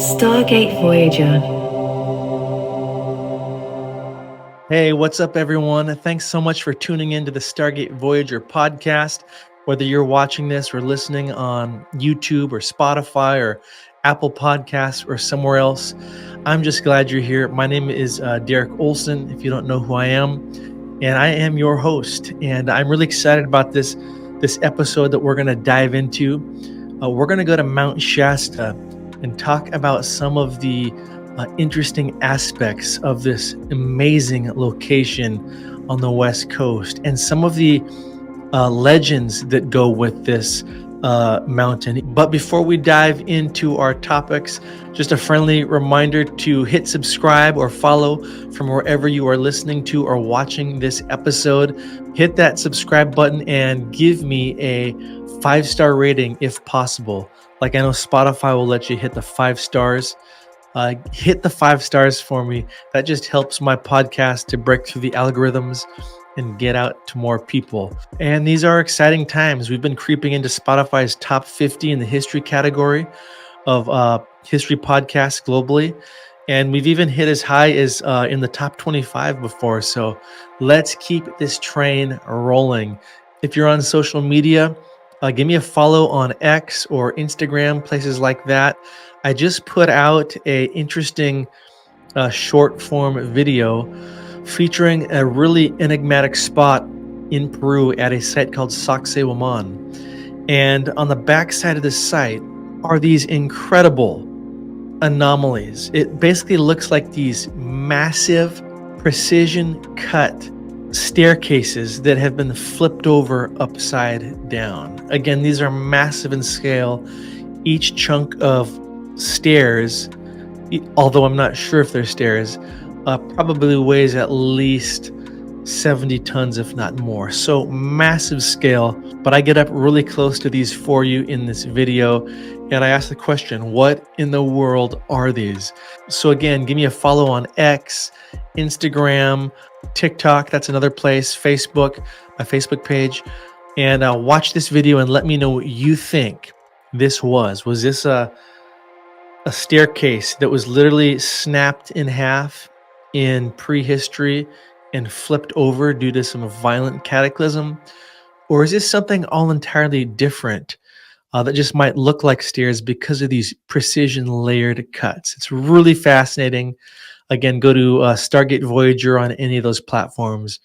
Stargate Voyager. Hey, what's up, everyone? Thanks so much for tuning in to the Stargate Voyager podcast. Whether you're watching this or listening on YouTube or Spotify or Apple Podcasts or somewhere else, I'm just glad you're here. My name is Derek Olson, if you don't know who I am, and I am your host. And I'm really excited about this episode that we're going to dive into. We're going to go to Mount Shasta and talk about some of the interesting aspects of this amazing location on the West Coast and some of the legends that go with this mountain. But before we dive into our topics, just a friendly reminder to hit subscribe or follow from wherever you are listening to or watching this episode. Hit that subscribe button and give me a 5-star rating if possible. Like I know Spotify will let you hit the 5 stars. Hit the 5 stars for me. That just helps my podcast to break through the algorithms and get out to more people. And these are exciting times. We've been creeping into Spotify's top 50 in the history category of history podcasts globally. And we've even hit as high as in the top 25 before. So let's keep this train rolling. If you're on social media, give me a follow on X or Instagram, places like that. I just put out a interesting short form video featuring a really enigmatic spot in Peru at a site called Sacsayhuaman. And on the backside of this site are these incredible anomalies. It basically looks like these massive precision cut staircases that have been flipped over upside down. Again, these are massive in scale. Each chunk of stairs, although I'm not sure if they're stairs, probably weighs at least 70 tons, if not more. So massive scale. But I get up really close to these for you in this video, and I ask the question, what in the world are these? So again, give me a follow on X, Instagram, TikTok, that's another place, Facebook, my Facebook page, and watch this video and let me know what you think this was. Was this a staircase that was literally snapped in half in prehistory and flipped over due to some violent cataclysm? Or is this something all entirely different that just might look like stairs because of these precision layered cuts? It's really fascinating. Again, go to Stargate Voyager on any of those platforms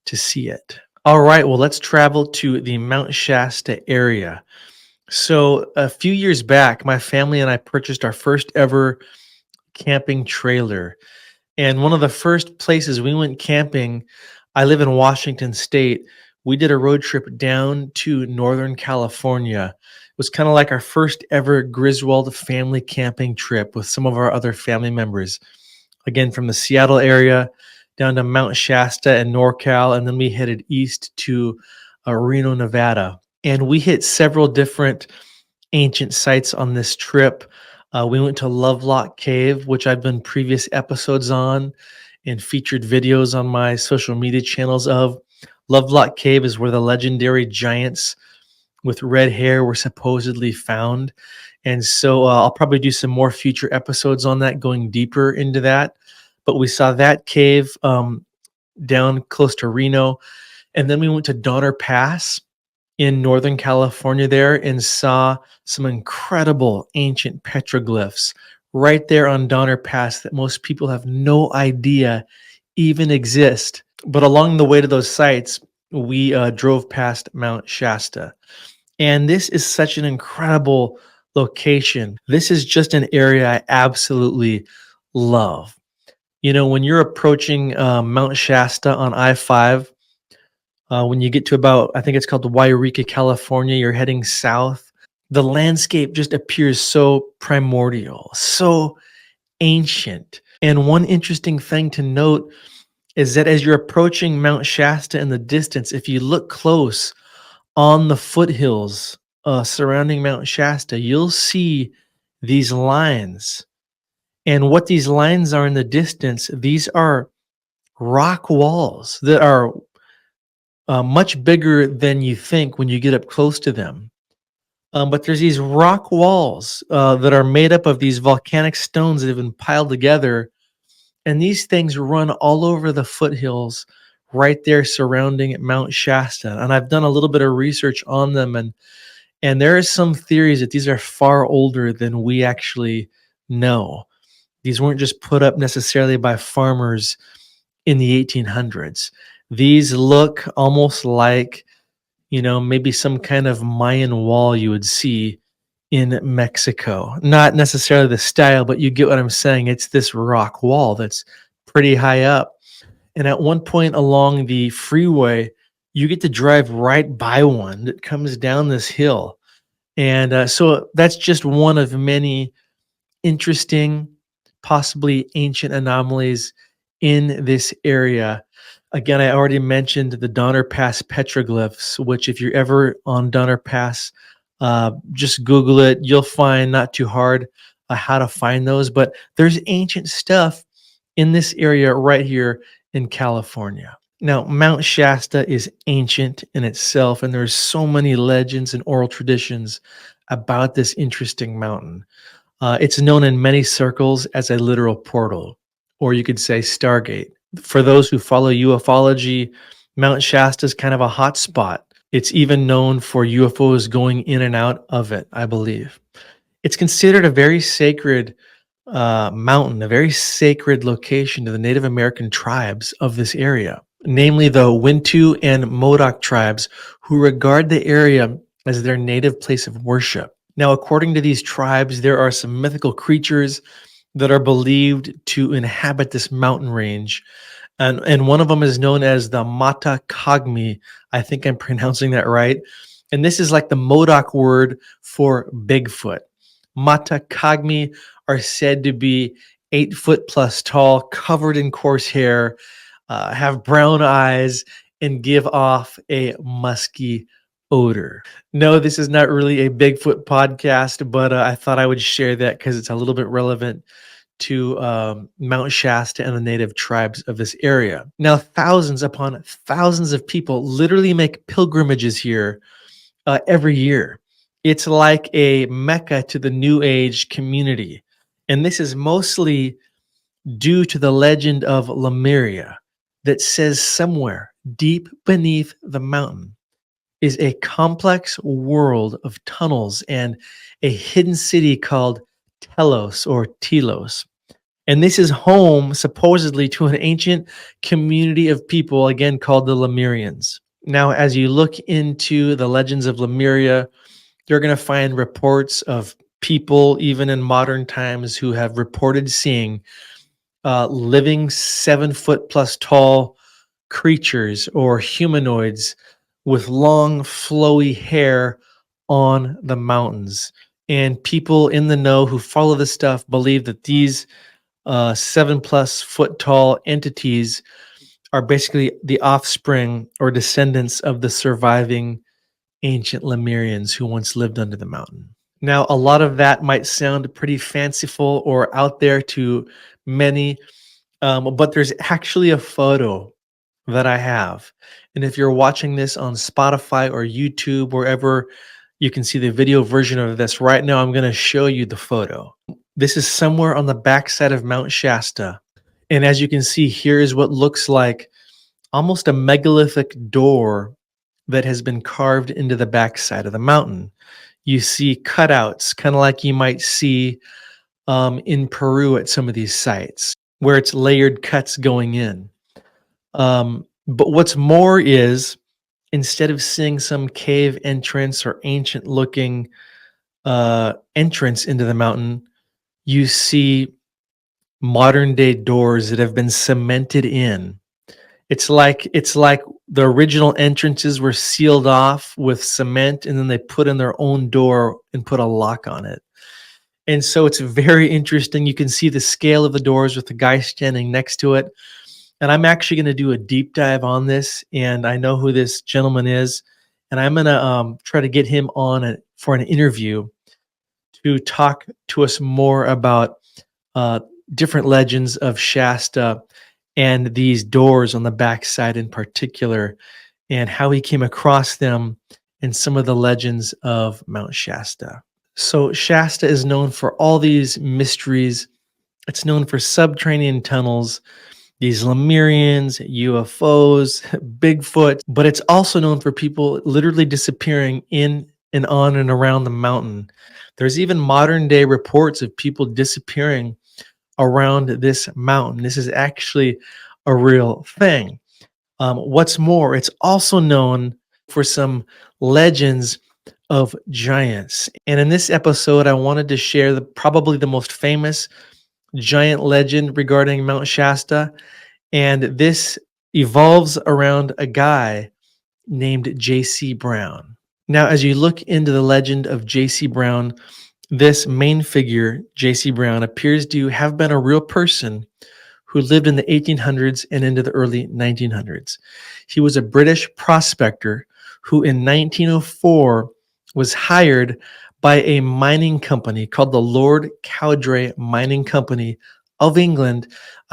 to see it. All right, well, let's travel to the Mount Shasta area. So a few years back, my family and I purchased our first ever camping trailer. And one of the first places we went camping, I live in Washington State. We did a road trip down to Northern California. It was kind of like our first ever Griswold family camping trip with some of our other family members. Again, from the Seattle area down to Mount Shasta and NorCal, and then we headed east to Reno, Nevada. And we hit several different ancient sites on this trip. We went to Lovelock Cave, which I've done previous episodes on and featured videos on my social media channels of. Lovelock Cave is where the legendary giants with red hair were supposedly found. And so I'll probably do some more future episodes on that, going deeper into that. But we saw that cave down close to Reno. And then we went to Donner Pass in Northern California there and saw some incredible ancient petroglyphs right there on Donner Pass that most people have no idea even exist. But along the way to those sites, we drove past Mount Shasta. And this is such an incredible location. This is just an area I absolutely love. You know, when you're approaching Mount Shasta on I-5, when you get to about, I think it's called Wairika, California, you're heading south. The landscape just appears so primordial, so ancient. And one interesting thing to note is that as you're approaching Mount Shasta in the distance, if you look close on the foothills surrounding Mount Shasta, you'll see these lines. And what these lines are in the distance, these are rock walls that are much bigger than you think when you get up close to them. But there's these rock walls that are made up of these volcanic stones that have been piled together, and these things run all over the foothills right there surrounding Mount Shasta. And I've done a little bit of research on them, and there are some theories that these are far older than we actually know. These weren't just put up necessarily by farmers in the 1800s. These look almost like, maybe some kind of Mayan wall you would see in Mexico. Not necessarily the style, but you get what I'm saying. It's this rock wall that's pretty high up. And at one point along the freeway, you get to drive right by one that comes down this hill. And so that's just one of many interesting, possibly ancient anomalies in this area. Again, I already mentioned the Donner Pass petroglyphs, which, if you're ever on Donner Pass, just Google it. You'll find not too hard how to find those. But there's ancient stuff in this area right here in California. Now, Mount Shasta is ancient in itself, and there's so many legends and oral traditions about this interesting mountain. It's known in many circles as a literal portal, or you could say Stargate. For those who follow ufology, Mount Shasta is kind of a hot spot. It's even known for UFOs going in and out of it, I believe. It's considered a very sacred mountain, a very sacred location to the Native American tribes of this area, namely the Wintu and Modoc tribes, who regard the area as their native place of worship. Now, according to these tribes, there are some mythical creatures that are believed to inhabit this mountain range. And one of them is known as the Matah Kagmi. I think I'm pronouncing that right. And this is like the Modoc word for Bigfoot. Matah Kagmi are said to be 8 foot plus tall, covered in coarse hair, have brown eyes, and give off a musky odor. No, this is not really a Bigfoot podcast, but I thought I would share that because it's a little bit relevant to Mount Shasta and the native tribes of this area. Now, thousands upon thousands of people literally make pilgrimages here every year. It's like a mecca to the New Age community. And this is mostly due to the legend of Lemuria that says somewhere deep beneath the mountain is a complex world of tunnels and a hidden city called Telos or Telos. And this is home, supposedly, to an ancient community of people, again called the Lemurians. Now, as you look into the legends of Lemuria, you're going to find reports of people, even in modern times, who have reported seeing living 7 foot plus tall creatures or humanoids with long, flowy hair on the mountains. And people in the know who follow this stuff believe that these 7 plus foot tall entities are basically the offspring or descendants of the surviving ancient Lemurians who once lived under the mountain. Now, a lot of that might sound pretty fanciful or out there to many, but there's actually a photo that I have. And if you're watching this on Spotify or YouTube, wherever you can see the video version of this right now, I'm going to show you the photo. This is somewhere on the backside of Mount Shasta. And as you can see, here is what looks like almost a megalithic door that has been carved into the backside of the mountain. You see cutouts, kind of like you might see in Peru at some of these sites, where it's layered cuts going in. But what's more is, instead of seeing some cave entrance or ancient looking entrance into the mountain, you see modern day doors that have been cemented in. It's like the original entrances were sealed off with cement, and then they put in their own door and put a lock on it. And so it's very interesting. You can see the scale of the doors with the guy standing next to it. And I'm actually going to do a deep dive on this, and I know who this gentleman is, and I'm going to try to get him on for an interview to talk to us more about uh, different legends of Shasta and these doors on the backside in particular, and how he came across them and some of the legends of Mount Shasta. So, Shasta is known for all these mysteries. It's known for subterranean tunnels, these Lemurians, UFOs, Bigfoot, but it's also known for people literally disappearing in and on and around the mountain. There's even modern day reports of people disappearing around this mountain. This is actually a real thing. What's more, it's also known for some legends of giants. And in this episode, I wanted to share probably the most famous giant legend regarding Mount Shasta. And this evolves around a guy named J.C. Brown. Now, as you look into the legend of J.C. Brown, this main figure, J.C. Brown, appears to have been a real person who lived in the 1800s and into the early 1900s. He was a British prospector who in 1904 was hired by a mining company called the Lord Cowdray Mining Company of England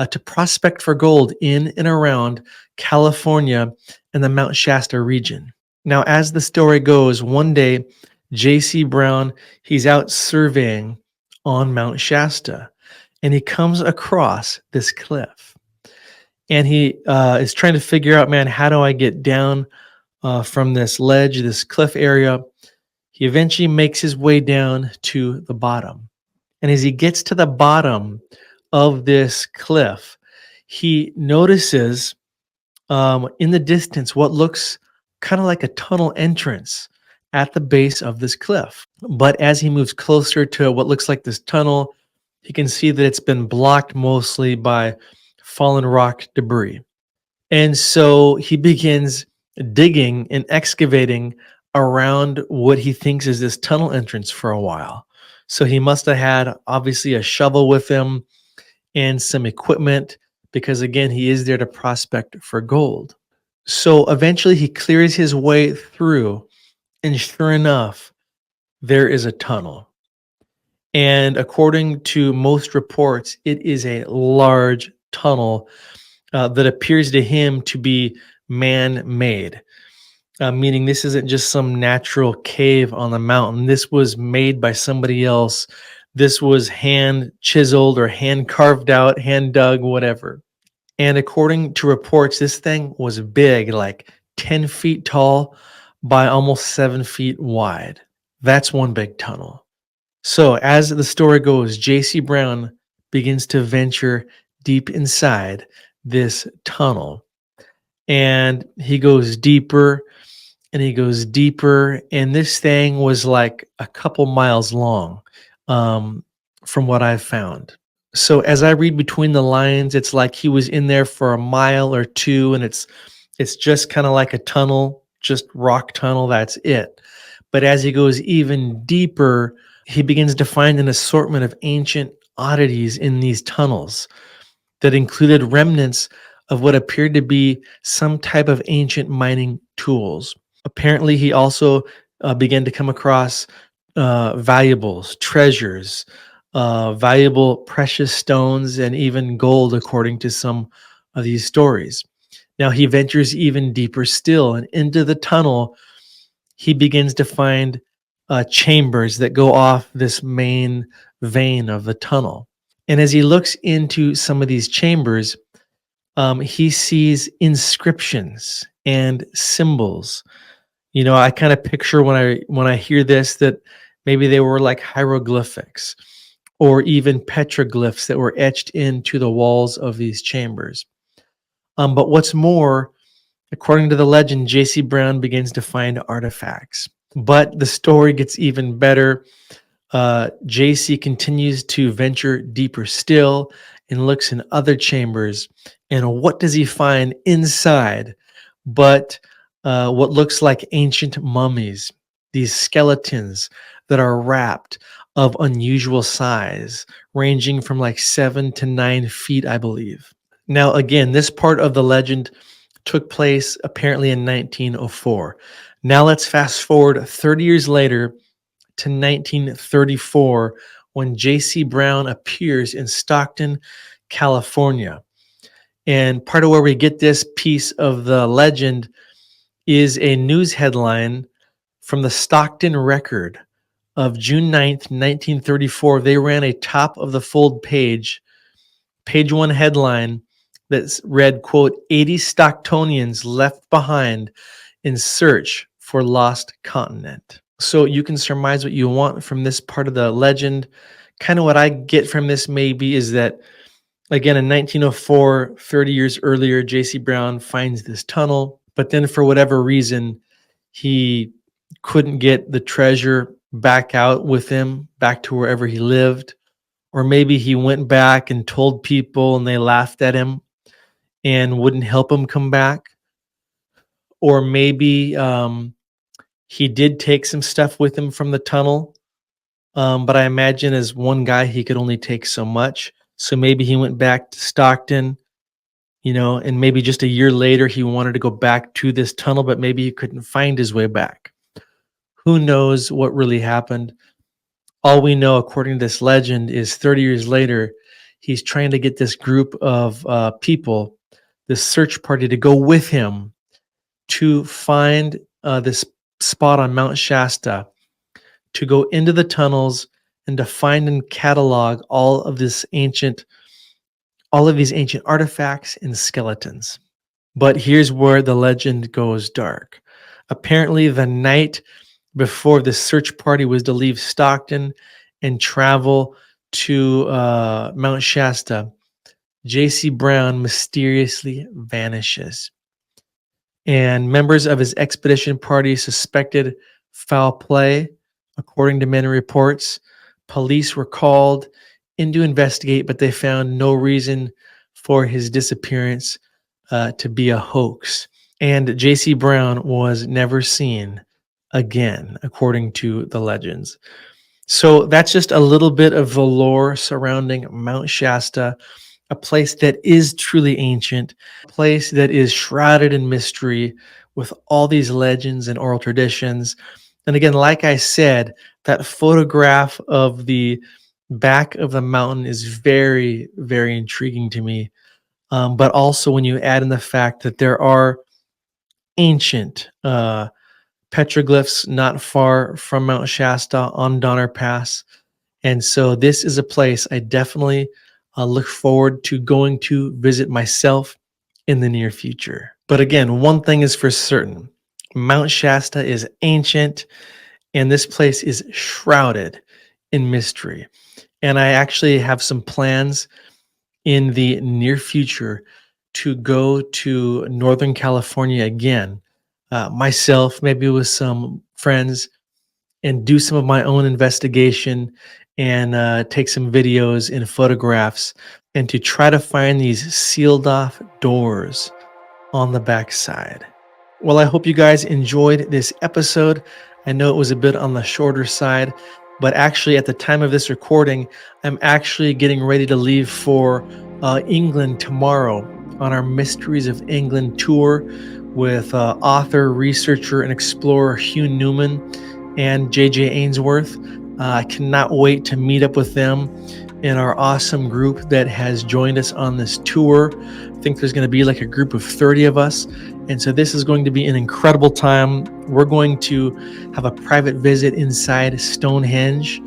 to prospect for gold in and around California and the Mount Shasta region. Now, as the story goes, one day, J.C. Brown, he's out surveying on Mount Shasta, and he comes across this cliff. And he is trying to figure out, man, how do I get down from this ledge, this cliff area? He eventually makes his way down to the bottom. And as he gets to the bottom of this cliff, he notices in the distance what looks kind of like a tunnel entrance at the base of this cliff. But as he moves closer to what looks like this tunnel, he can see that it's been blocked mostly by fallen rock debris. And so he begins digging and excavating around what he thinks is this tunnel entrance for a while. So he must have had obviously a shovel with him and some equipment because, again, he is there to prospect for gold. So eventually he clears his way through, and sure enough, there is a tunnel. And according to most reports, it is a large tunnel that appears to him to be man made, meaning this isn't just some natural cave on the mountain. This was made by somebody else. This was hand chiseled or hand carved out, hand dug, whatever. And according to reports, this thing was big, like 10 feet tall by almost 7 feet wide. That's one big tunnel. So, as the story goes, J.C. Brown begins to venture deep inside this tunnel. And he goes deeper and he goes deeper. And this thing was like a couple miles long, from what I've found. So, as I read between the lines, it's like he was in there for a mile or two, and it's just kind of like a tunnel, just rock tunnel. That's it. But as he goes even deeper, he begins to find an assortment of ancient oddities in these tunnels that included remnants of what appeared to be some type of ancient mining tools. Apparently, he also began to come across valuables, treasures, valuable precious stones, and even gold, according to some of these stories. Now, he ventures even deeper still, and into the tunnel, he begins to find chambers that go off this main vein of the tunnel. And as he looks into some of these chambers, he sees inscriptions and symbols. You know, I kind of picture when I hear this that maybe they were like hieroglyphics or even petroglyphs that were etched into the walls of these chambers. But what's more, according to the legend, J.C. Brown begins to find artifacts. But the story gets even better. JC continues to venture deeper still and looks in other chambers. And what does he find inside but what looks like ancient mummies, these skeletons that are wrapped of unusual size, ranging from like 7 to 9 feet, I believe. Now, again, this part of the legend took place apparently in 1904. Now let's fast forward 30 years later to 1934 when J.C. Brown appears in Stockton, California. And part of where we get this piece of the legend is a news headline From the Stockton Record of June 9th, 1934, they ran a top of the fold page one headline that read, quote, 80 Stocktonians left behind in search for lost continent. So you can surmise what you want from this part of the legend. Kind of what I get from this maybe is that, again, in 1904, 30 years earlier, J.C. Brown finds this tunnel, but then for whatever reason, he couldn't get the treasure back out with him, back to wherever he lived. Or maybe he went back and told people and they laughed at him and wouldn't help him come back. Or maybe he did take some stuff with him from the tunnel. But I imagine as one guy, he could only take so much. So maybe he went back to Stockton, and maybe just a year later, he wanted to go back to this tunnel, but maybe he couldn't find his way back. Who knows what really happened? All we know, according to this legend, is 30 years later, he's trying to get this group of people, this search party, to go with him to find this spot on Mount Shasta, to go into the tunnels and to find and catalog all of these ancient artifacts and skeletons. But here's where the legend goes dark. Apparently, the night before the search party was to leave Stockton and travel to Mount Shasta, J.C. Brown mysteriously vanishes. And members of his expedition party suspected foul play. According to many reports, police were called in to investigate, but they found no reason for his disappearance to be a hoax. And J.C. Brown was never seen again, according to the legends. So that's just a little bit of the lore surrounding Mount Shasta, a place that is truly ancient, a place that is shrouded in mystery with all these legends and oral traditions. And again, like I said, that photograph of the back of the mountain is very, very intriguing to me. But also when you add in the fact that there are ancient petroglyphs not far from Mount Shasta on Donner Pass. And so this is a place I definitely look forward to going to visit myself in the near future. But again, one thing is for certain. Mount Shasta is ancient, and this place is shrouded in mystery. And I actually have some plans in the near future to go to Northern California again, myself, maybe with some friends, and do some of my own investigation and take some videos and photographs, and to try to find these sealed off doors on the backside. Well, I hope you guys enjoyed this episode. I know it was a bit on the shorter side, but actually at the time of this recording, I'm actually getting ready to leave for England tomorrow on our Mysteries of England tour with author, researcher, and explorer Hugh Newman and J.J. Ainsworth. I cannot wait to meet up with them in our awesome group that has joined us on this tour. I think there's going to be like a group of 30 of us. And so this is going to be an incredible time. We're going to have a private visit inside Stonehenge.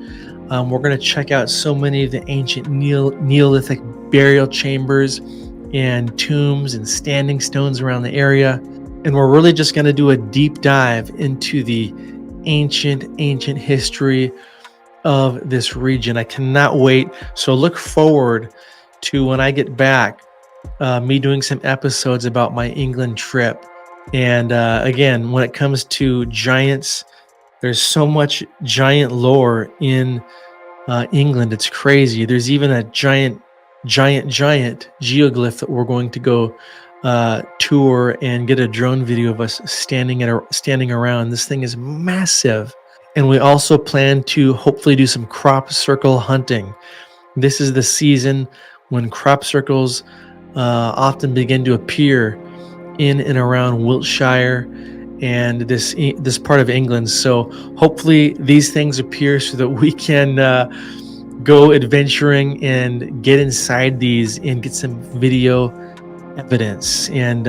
We're going to check out so many of the ancient Neolithic burial chambers and tombs and standing stones around the area. And we're really just going to do a deep dive into the ancient history of this region. I cannot wait. So look forward to when I get back, me doing some episodes about my England trip. And again, when it comes to giants, there's so much giant lore in England. It's crazy. There's even a giant geoglyph that we're going to go tour and get a drone video of us standing around. This thing is massive. And we also plan to hopefully do some crop circle hunting. This is the season when crop circles often begin to appear in and around Wiltshire and this part of England. So hopefully these things appear so that we can go adventuring and get inside these and get some video evidence. And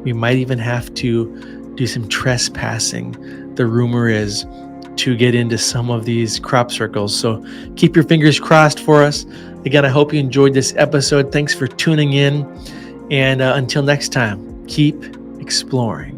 we might even have to do some trespassing the rumor is, to get into some of these crop circles. So keep your fingers crossed for us. Again, I hope you enjoyed this episode. Thanks for tuning in. And until next time, keep exploring.